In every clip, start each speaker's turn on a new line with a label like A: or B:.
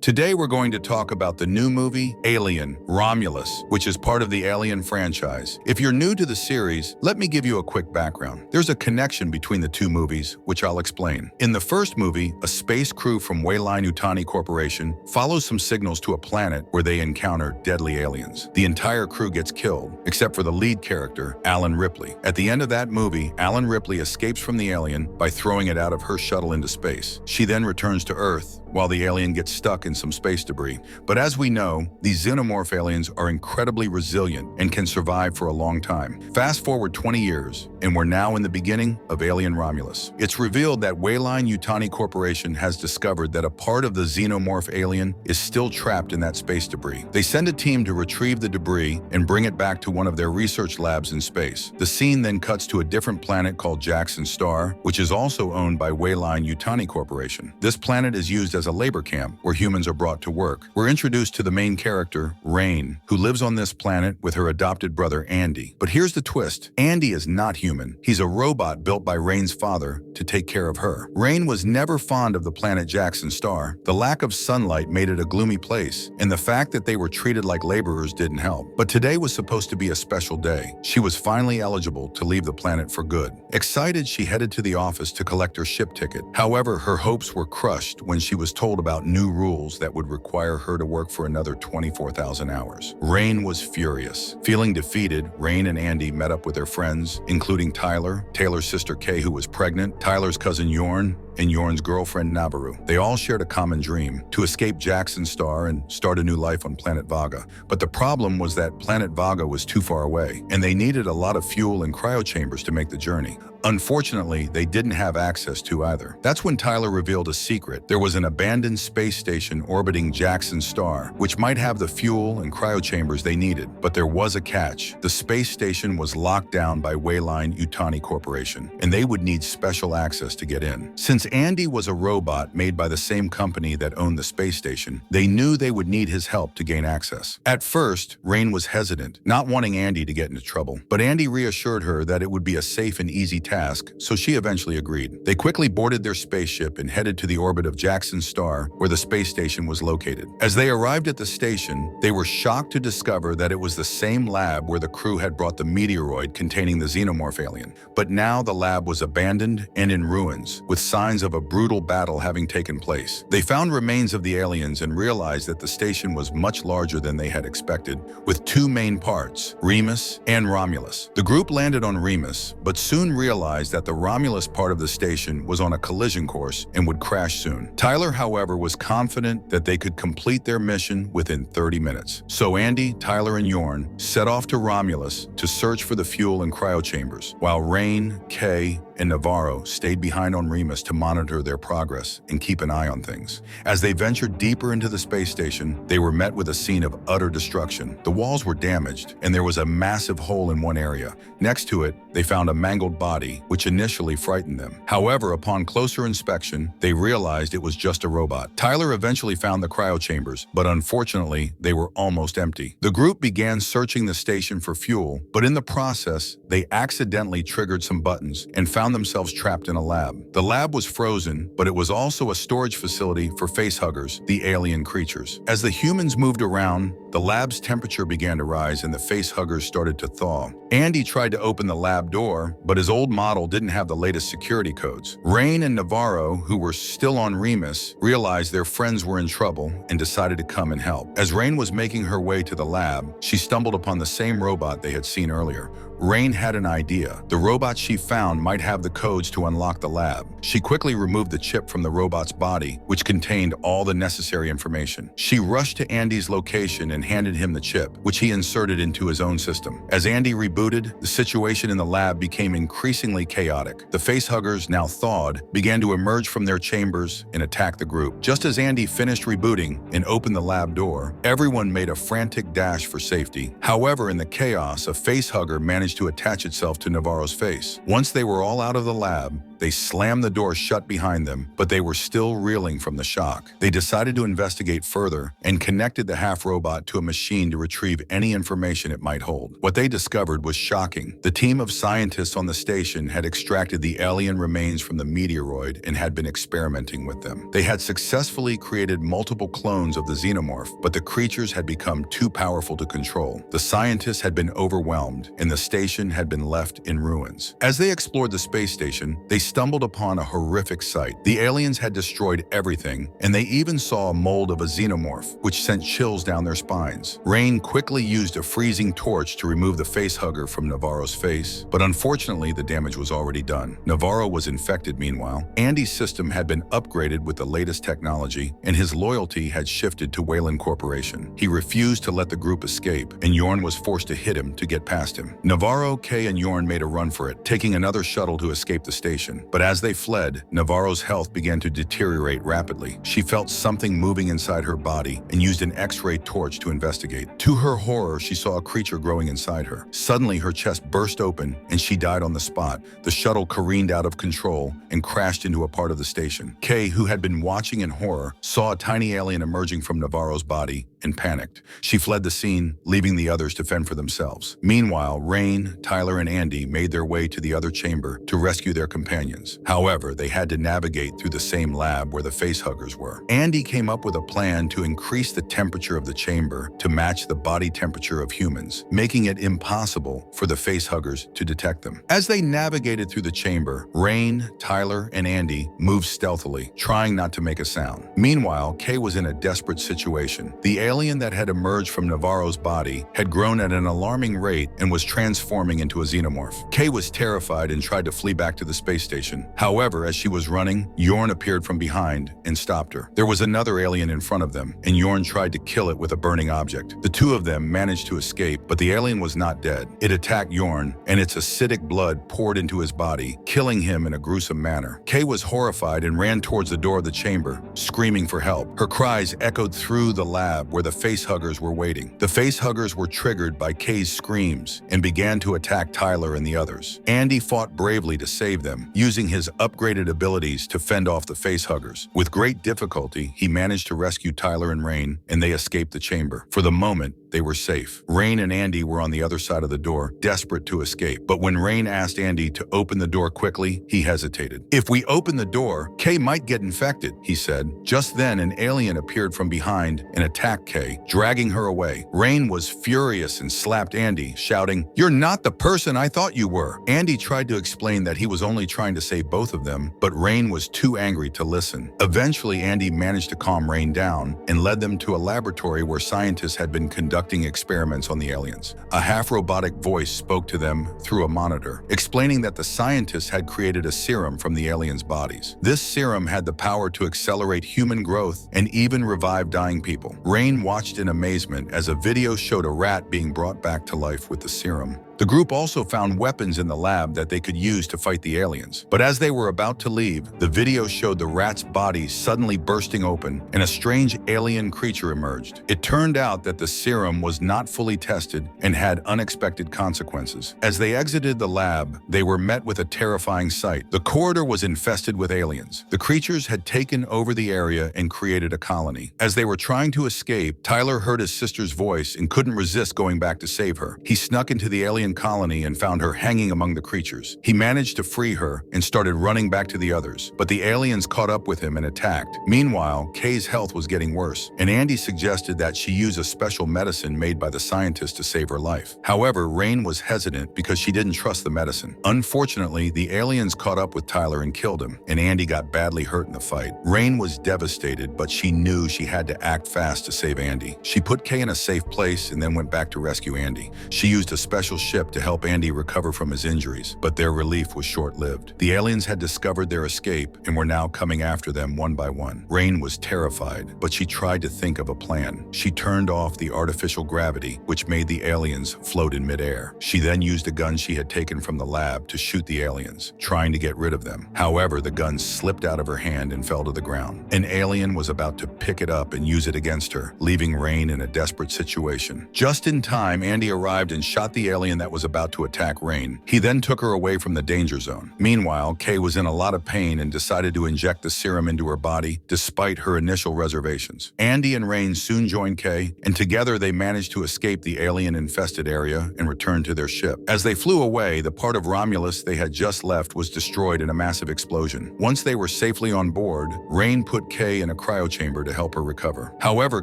A: Today we're going to talk about the new movie, Alien, Romulus, which is part of the Alien franchise. If you're new to the series, let me give you a quick background. There's a connection between the two movies, which I'll explain. In the first movie, a space crew from Weyline-Yutani Corporation follows some signals to a planet where they encounter deadly aliens. The entire crew gets killed, except for the lead character, Alan Ripley. At the end of that movie, Alan Ripley escapes from the alien by throwing it out of her shuttle into space. She then returns to Earth, while the alien gets stuck in some space debris. But as we know, these xenomorph aliens are incredibly resilient and can survive for a long time. Fast forward 20 years, and we're now in the beginning of Alien Romulus. It's revealed that Weyline-Yutani Corporation has discovered that a part of the xenomorph alien is still trapped in that space debris. They send a team to retrieve the debris and bring it back to one of their research labs in space. The scene then cuts to a different planet called Jackson Star, which is also owned by Weyline-Yutani Corporation. This planet is used as a labor camp where humans are brought to work. We're introduced to the main character, Rain, who lives on this planet with her adopted brother, Andy. But here's the twist. Andy is not human. He's a robot built by Rain's father to take care of her. Rain was never fond of the planet Jackson Star. The lack of sunlight made it a gloomy place, and the fact that they were treated like laborers didn't help. But today was supposed to be a special day. She was finally eligible to leave the planet for good. Excited, she headed to the office to collect her ship ticket. However, her hopes were crushed when she was told about new rules that would require her to work for another 24,000 hours. Rain was furious. Feeling defeated, Rain and Andy met up with their friends, including Tyler, Taylor's sister Kay, who was pregnant, Tyler's cousin Yorn, and Yorn's girlfriend Nabaru. They all shared a common dream: to escape Jackson Star and start a new life on planet Vaga. But the problem was that planet Vaga was too far away, and they needed a lot of fuel and cryo chambers to make the journey. Unfortunately, they didn't have access to either. That's when Tyler revealed a secret. There was an abandoned space station orbiting Jackson Star, which might have the fuel and cryo chambers they needed. But there was a catch. The space station was locked down by Weyline-Yutani Corporation, and they would need special access to get in. Since Andy was a robot made by the same company that owned the space station, they knew they would need his help to gain access. At first, Rain was hesitant, not wanting Andy to get into trouble. But Andy reassured her that it would be a safe and easy task, so she eventually agreed. They quickly boarded their spaceship and headed to the orbit of Jackson Star, where the space station was located. As they arrived at the station, they were shocked to discover that it was the same lab where the crew had brought the meteoroid containing the xenomorph alien. But now the lab was abandoned and in ruins, with signs of a brutal battle having taken place. They found remains of the aliens and realized that the station was much larger than they had expected, with two main parts, Remus and Romulus. The group landed on Remus, but soon realized that the Romulus part of the station was on a collision course and would crash soon. Tyler, however, was confident that they could complete their mission within 30 minutes. So Andy, Tyler, and Yorn set off to Romulus to search for the fuel and cryo chambers, while Rain, Kay, and Navarro stayed behind on Remus to monitor their progress and keep an eye on things. As they ventured deeper into the space station, they were met with a scene of utter destruction. The walls were damaged, and there was a massive hole in one area. Next to it, they found a mangled body, which initially frightened them. However, upon closer inspection, they realized it was just a robot. Tyler eventually found the cryo chambers, but unfortunately, they were almost empty. The group began searching the station for fuel, but in the process, they accidentally triggered some buttons and found themselves trapped in a lab. The lab was frozen, but it was also a storage facility for facehuggers, the alien creatures. As the humans moved around, the lab's temperature began to rise and the facehuggers started to thaw. Andy tried to open the lab door, but his old model didn't have the latest security codes. Rain and Navarro, who were still on Remus, realized their friends were in trouble and decided to come and help. As Rain was making her way to the lab, she stumbled upon the same robot they had seen earlier. Rain had an idea. The robot she found might have the codes to unlock the lab. She quickly removed the chip from the robot's body, which contained all the necessary information. She rushed to Andy's location and handed him the chip, which he inserted into his own system. As Andy rebooted, the situation in the lab became increasingly chaotic. The facehuggers, now thawed, began to emerge from their chambers and attack the group. Just as Andy finished rebooting and opened the lab door, everyone made a frantic dash for safety. However, in the chaos, a facehugger managed managed to attach itself to Navarro's face. Once they were all out of the lab, they slammed the door shut behind them, but they were still reeling from the shock. They decided to investigate further and connected the half-robot to a machine to retrieve any information it might hold. What they discovered was shocking. The team of scientists on the station had extracted the alien remains from the meteoroid and had been experimenting with them. They had successfully created multiple clones of the xenomorph, but the creatures had become too powerful to control. The scientists had been overwhelmed, and the station had been left in ruins. As they explored the space station, they stumbled upon a horrific sight. The aliens had destroyed everything, and they even saw a mold of a xenomorph, which sent chills down their spines. Rain quickly used a freezing torch to remove the facehugger from Navarro's face, but unfortunately the damage was already done. Navarro was infected meanwhile. Andy's system had been upgraded with the latest technology, and his loyalty had shifted to Weyland Corporation. He refused to let the group escape, and Yorn was forced to hit him to get past him. Navarro, Kay, and Yorn made a run for it, taking another shuttle to escape the station. But as they fled, Navarro's health began to deteriorate rapidly. She felt something moving inside her body and used an X-ray torch to investigate. To her horror, she saw a creature growing inside her. Suddenly, her chest burst open and she died on the spot. The shuttle careened out of control and crashed into a part of the station. Kay, who had been watching in horror, saw a tiny alien emerging from Navarro's body and panicked. She fled the scene, leaving the others to fend for themselves. Meanwhile, Rain, Tyler, and Andy made their way to the other chamber to rescue their companions. However, they had to navigate through the same lab where the facehuggers were. Andy came up with a plan to increase the temperature of the chamber to match the body temperature of humans, making it impossible for the facehuggers to detect them. As they navigated through the chamber, Rain, Tyler, and Andy moved stealthily, trying not to make a sound. Meanwhile, Kay was in a desperate situation. The alien that had emerged from Navarro's body had grown at an alarming rate and was transforming into a xenomorph. Kay was terrified and tried to flee back to the space station. However, as she was running, Yorn appeared from behind and stopped her. There was another alien in front of them, and Yorn tried to kill it with a burning object. The two of them managed to escape, but the alien was not dead. It attacked Yorn, and its acidic blood poured into his body, killing him in a gruesome manner. Kay was horrified and ran towards the door of the chamber, screaming for help. Her cries echoed through the lab where the facehuggers were waiting. The facehuggers were triggered by Kay's screams and began to attack Tyler and the others. Andy fought bravely to save them, using his upgraded abilities to fend off the facehuggers. With great difficulty, he managed to rescue Tyler and Rain, and they escaped the chamber. For the moment, they were safe. Rain and Andy were on the other side of the door, desperate to escape. But when Rain asked Andy to open the door quickly, he hesitated. "If we open the door, Kay might get infected," he said. Just then, an alien appeared from behind and attacked Kay, dragging her away. Rain was furious and slapped Andy, shouting, "You're not the person I thought you were." Andy tried to explain that he was only trying to save both of them, but Rain was too angry to listen. Eventually, Andy managed to calm Rain down and led them to a laboratory where scientists had been conducting experiments on the aliens. A half-robotic voice spoke to them through a monitor, explaining that the scientists had created a serum from the aliens' bodies. This serum had the power to accelerate human growth and even revive dying people. Rain watched in amazement as a video showed a rat being brought back to life with the serum. The group also found weapons in the lab that they could use to fight the aliens. But as they were about to leave, the video showed the rat's body suddenly bursting open and a strange alien creature emerged. It turned out that the serum was not fully tested and had unexpected consequences. As they exited the lab, they were met with a terrifying sight. The corridor was infested with aliens. The creatures had taken over the area and created a colony. As they were trying to escape, Tyler heard his sister's voice and couldn't resist going back to save her. He snuck into the alien colony and found her hanging among the creatures. He managed to free her and started running back to the others, but the aliens caught up with him and attacked. Meanwhile, Kay's health was getting worse, and Andy suggested that she use a special medicine made by the scientists to save her life. However, Rain was hesitant because she didn't trust the medicine. Unfortunately, the aliens caught up with Tyler and killed him, and Andy got badly hurt in the fight. Rain was devastated, but she knew she had to act fast to save Andy. She put Kay in a safe place and then went back to rescue Andy. She used a special ship to help Andy recover from his injuries, but their relief was short-lived. The aliens had discovered their escape and were now coming after them one by one. Rain was terrified, but she tried to think of a plan. She turned off the artificial gravity, which made the aliens float in midair. She then used a gun she had taken from the lab to shoot the aliens, trying to get rid of them. However, the gun slipped out of her hand and fell to the ground. An alien was about to pick it up and use it against her, leaving Rain in a desperate situation. Just in time, Andy arrived and shot the alien that that was about to attack Rain. He then took her away from the danger zone. Meanwhile, Kay was in a lot of pain and decided to inject the serum into her body despite her initial reservations. Andy and Rain soon joined Kay, and together they managed to escape the alien-infested area and return to their ship. As they flew away, the part of Romulus they had just left was destroyed in a massive explosion. Once they were safely on board, Rain put Kay in a cryochamber to help her recover. However,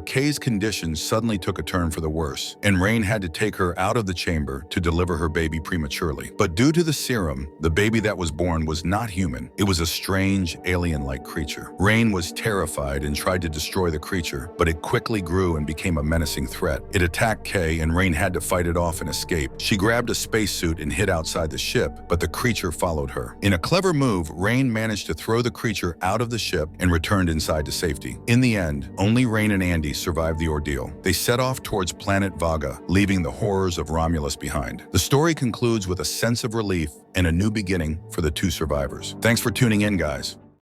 A: Kay's condition suddenly took a turn for the worse, and Rain had to take her out of the chamber to deliver her baby prematurely. But due to the serum, the baby that was born was not human. It was a strange, alien-like creature. Rain was terrified and tried to destroy the creature, but it quickly grew and became a menacing threat. It attacked Kay, and Rain had to fight it off and escape. She grabbed a spacesuit and hid outside the ship, but the creature followed her. In a clever move, Rain managed to throw the creature out of the ship and returned inside to safety. In the end, only Rain and Andy survived the ordeal. They set off towards planet Vaga, leaving the horrors of Romulus behind. The story concludes with a sense of relief and a new beginning for the two survivors. Thanks for tuning in, guys.